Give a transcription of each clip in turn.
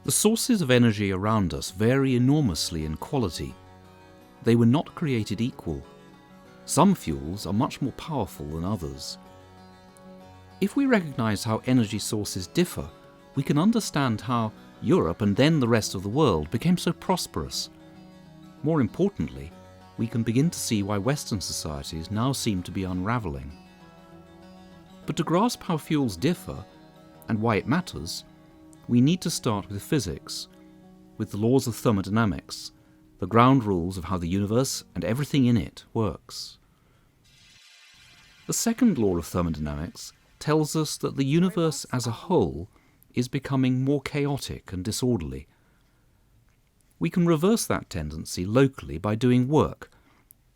The sources of energy around us vary enormously in quality. They were not created equal. Some fuels are much more powerful than others. If we recognize how energy sources differ, we can understand how Europe and then the rest of the world became so prosperous. More importantly, we can begin to see why Western societies now seem to be unravelling. But to grasp how fuels differ and why it matters, we need to start with physics, with the laws of thermodynamics, the ground rules of how the universe and everything in it works. The second law of thermodynamics tells us that the universe as a whole is becoming more chaotic and disorderly. We can reverse that tendency locally by doing work.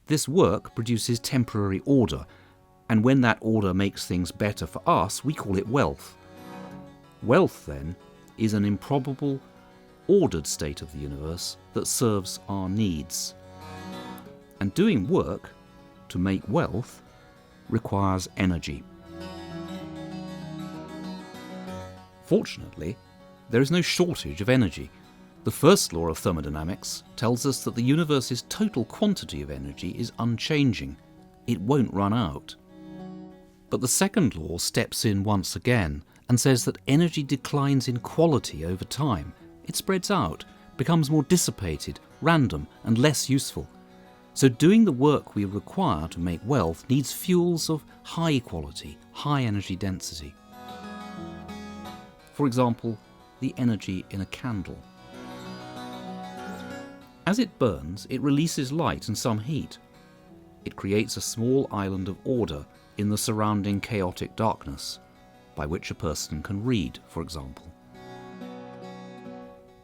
This work produces temporary order, and when that order makes things better for us, we call it wealth. Wealth, then, is an improbable, ordered state of the universe that serves our needs. And doing work to make wealth requires energy. Fortunately, there is no shortage of energy. The first law of thermodynamics tells us that the universe's total quantity of energy is unchanging. It won't run out. But the second law steps in once again and says that energy declines in quality over time. It spreads out, becomes more dissipated, random, and less useful. So doing the work we require to make wealth needs fuels of high quality, high energy density. For example, the energy in a candle. As it burns, it releases light and some heat. It creates a small island of order in the surrounding chaotic darkness, by which a person can read, for example.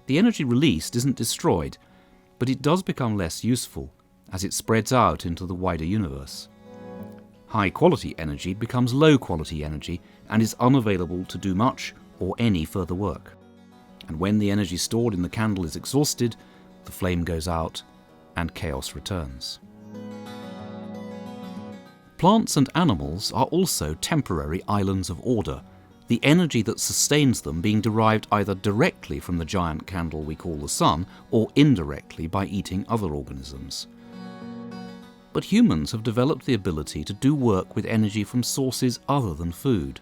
The energy released isn't destroyed, but it does become less useful as it spreads out into the wider universe. High-quality energy becomes low-quality energy and is unavailable to do much or any further work. And when the energy stored in the candle is exhausted, the flame goes out and chaos returns. Plants and animals are also temporary islands of order, the energy that sustains them being derived either directly from the giant candle we call the sun or indirectly by eating other organisms. But humans have developed the ability to do work with energy from sources other than food.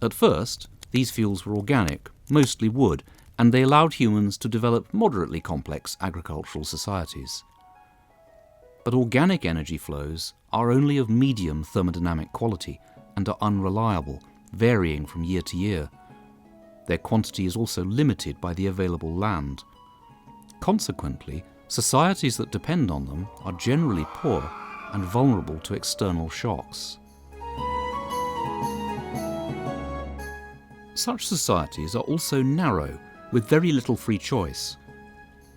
At first, these fuels were organic, mostly wood, and they allowed humans to develop moderately complex agricultural societies. But organic energy flows are only of medium thermodynamic quality and are unreliable, varying from year to year. Their quantity is also limited by the available land. Consequently, societies that depend on them are generally poor and vulnerable to external shocks. Such societies are also narrow, with very little free choice.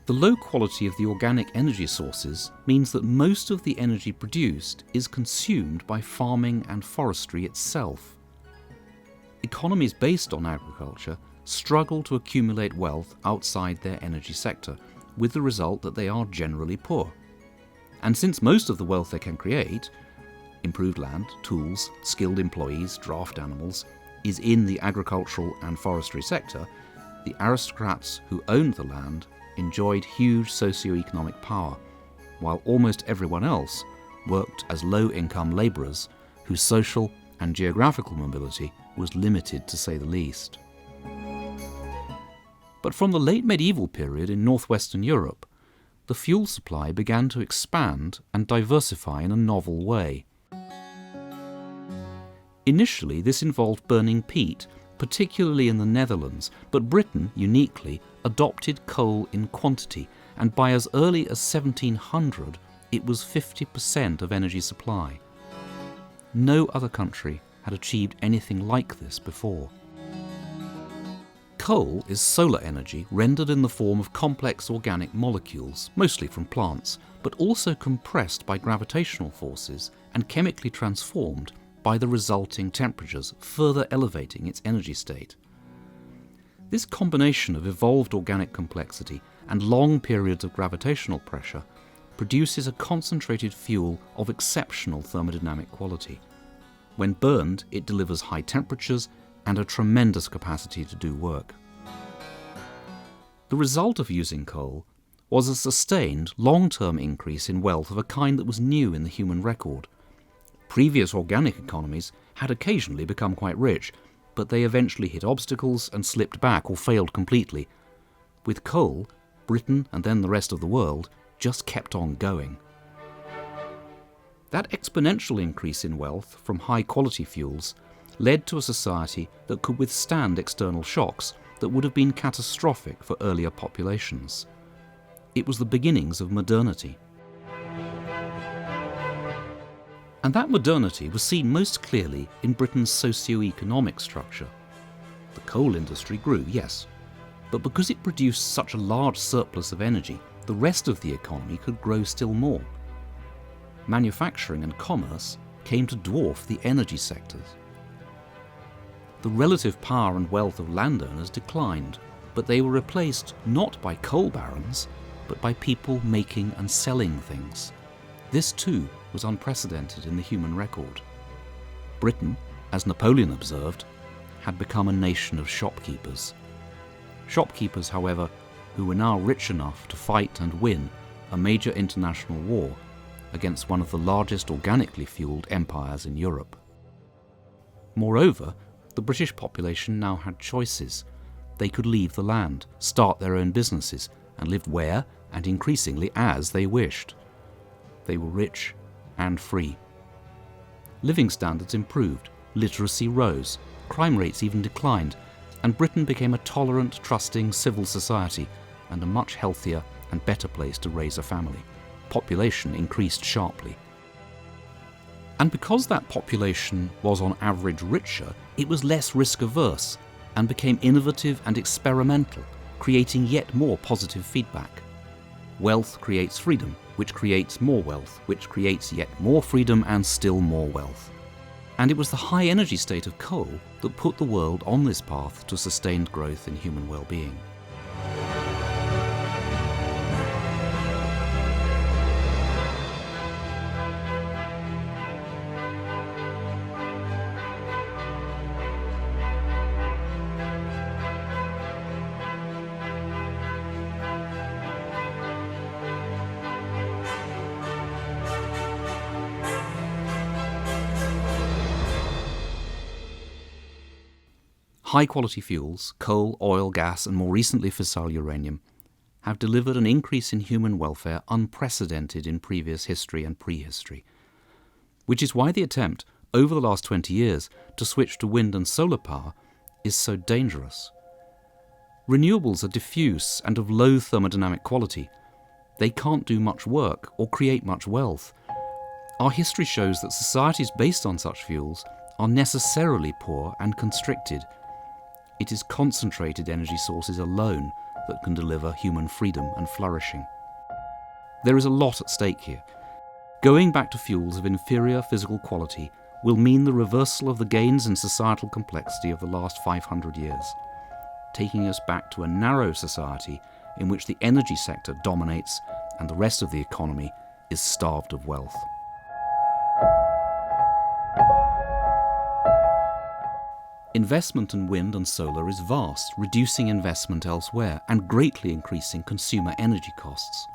The low quality of the organic energy sources means that most of the energy produced is consumed by farming and forestry itself. Economies based on agriculture struggle to accumulate wealth outside their energy sector, with the result that they are generally poor. And since most of the wealth they can create, improved land, tools, skilled employees, draft animals, is in the agricultural and forestry sector, the aristocrats who owned the land enjoyed huge socio-economic power, while almost everyone else worked as low-income labourers whose social and geographical mobility was limited, to say the least. But from the late medieval period in northwestern Europe, the fuel supply began to expand and diversify in a novel way. Initially, this involved burning peat, particularly in the Netherlands, but Britain, uniquely, adopted coal in quantity, and by as early as 1700, it was 50% of energy supply. No other country had achieved anything like this before. Coal is solar energy rendered in the form of complex organic molecules, mostly from plants, but also compressed by gravitational forces and chemically transformed by the resulting temperatures, further elevating its energy state. This combination of evolved organic complexity and long periods of gravitational pressure produces a concentrated fuel of exceptional thermodynamic quality. When burned, it delivers high temperatures and a tremendous capacity to do work. The result of using coal was a sustained, long-term increase in wealth of a kind that was new in the human record. Previous organic economies had occasionally become quite rich, but they eventually hit obstacles and slipped back or failed completely. With coal, Britain and then the rest of the world just kept on going. That exponential increase in wealth from high-quality fuels led to a society that could withstand external shocks that would have been catastrophic for earlier populations. It was the beginnings of modernity. And that modernity was seen most clearly in Britain's socio-economic structure. The coal industry grew, yes, but because it produced such a large surplus of energy, the rest of the economy could grow still more. Manufacturing and commerce came to dwarf the energy sectors. The relative power and wealth of landowners declined, but they were replaced not by coal barons, but by people making and selling things. This too was unprecedented in the human record. Britain, as Napoleon observed, had become a nation of shopkeepers. Shopkeepers, however, who were now rich enough to fight and win a major international war against one of the largest organically fueled empires in Europe. Moreover, the British population now had choices. They could leave the land, start their own businesses, and live where, and increasingly as they wished. They were rich and free. Living standards improved, literacy rose, crime rates even declined, and Britain became a tolerant, trusting civil society and a much healthier and better place to raise a family. Population increased sharply. And because that population was on average richer, it was less risk-averse and became innovative and experimental, creating yet more positive feedback. Wealth creates freedom, which creates more wealth, which creates yet more freedom and still more wealth. And it was the high energy state of coal that put the world on this path to sustained growth in human well-being. High-quality fuels, coal, oil, gas, and more recently fissile uranium, have delivered an increase in human welfare unprecedented in previous history and prehistory, which is why the attempt, over the last 20 years, to switch to wind and solar power is so dangerous. Renewables are diffuse and of low thermodynamic quality. They can't do much work or create much wealth. Our history shows that societies based on such fuels are necessarily poor and constricted. It is concentrated energy sources alone that can deliver human freedom and flourishing. There is a lot at stake here. Going back to fuels of inferior physical quality will mean the reversal of the gains in societal complexity of the last 500 years, taking us back to a narrow society in which the energy sector dominates and the rest of the economy is starved of wealth. Investment in wind and solar is vast, reducing investment elsewhere and greatly increasing consumer energy costs.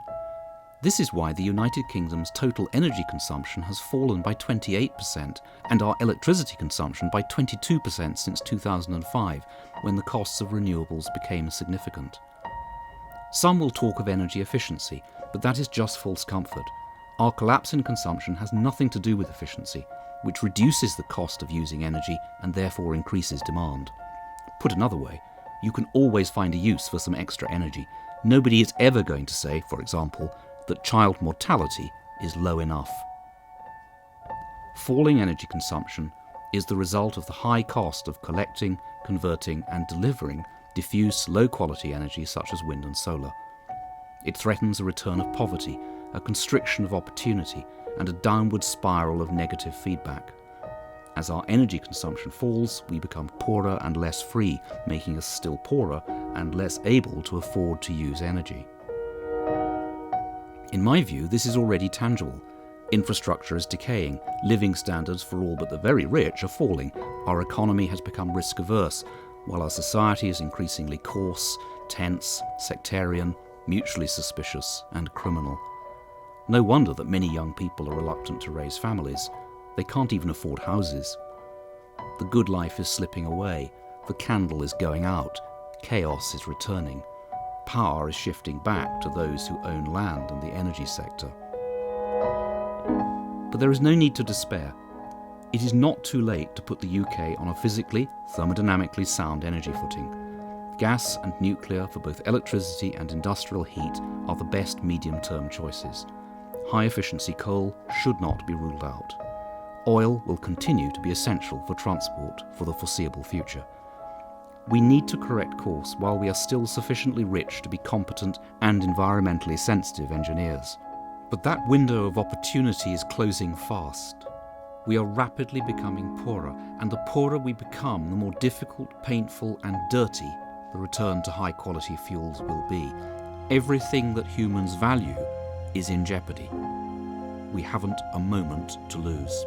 This is why the United Kingdom's total energy consumption has fallen by 28% and our electricity consumption by 22% since 2005, when the costs of renewables became significant. Some will talk of energy efficiency, but that is just false comfort. Our collapse in consumption has nothing to do with efficiency, which reduces the cost of using energy and therefore increases demand. Put another way, you can always find a use for some extra energy. Nobody is ever going to say, for example, that child mortality is low enough. Falling energy consumption is the result of the high cost of collecting, converting, and delivering diffuse, low-quality energy such as wind and solar. It threatens a return of poverty, a constriction of opportunity, and a downward spiral of negative feedback. As our energy consumption falls, we become poorer and less free, making us still poorer and less able to afford to use energy. In my view, this is already tangible. Infrastructure is decaying, living standards for all but the very rich are falling, our economy has become risk-averse, while our society is increasingly coarse, tense, sectarian, mutually suspicious, and criminal. No wonder that many young people are reluctant to raise families. They can't even afford houses. The good life is slipping away. The candle is going out. Chaos is returning. Power is shifting back to those who own land and the energy sector. But there is no need to despair. It is not too late to put the UK on a physically, thermodynamically sound energy footing. Gas and nuclear for both electricity and industrial heat are the best medium-term choices. High-efficiency coal should not be ruled out. Oil will continue to be essential for transport for the foreseeable future. We need to correct course while we are still sufficiently rich to be competent and environmentally sensitive engineers. But that window of opportunity is closing fast. We are rapidly becoming poorer, and the poorer we become, the more difficult, painful, and dirty the return to high-quality fuels will be. Everything that humans value is in jeopardy. We haven't a moment to lose.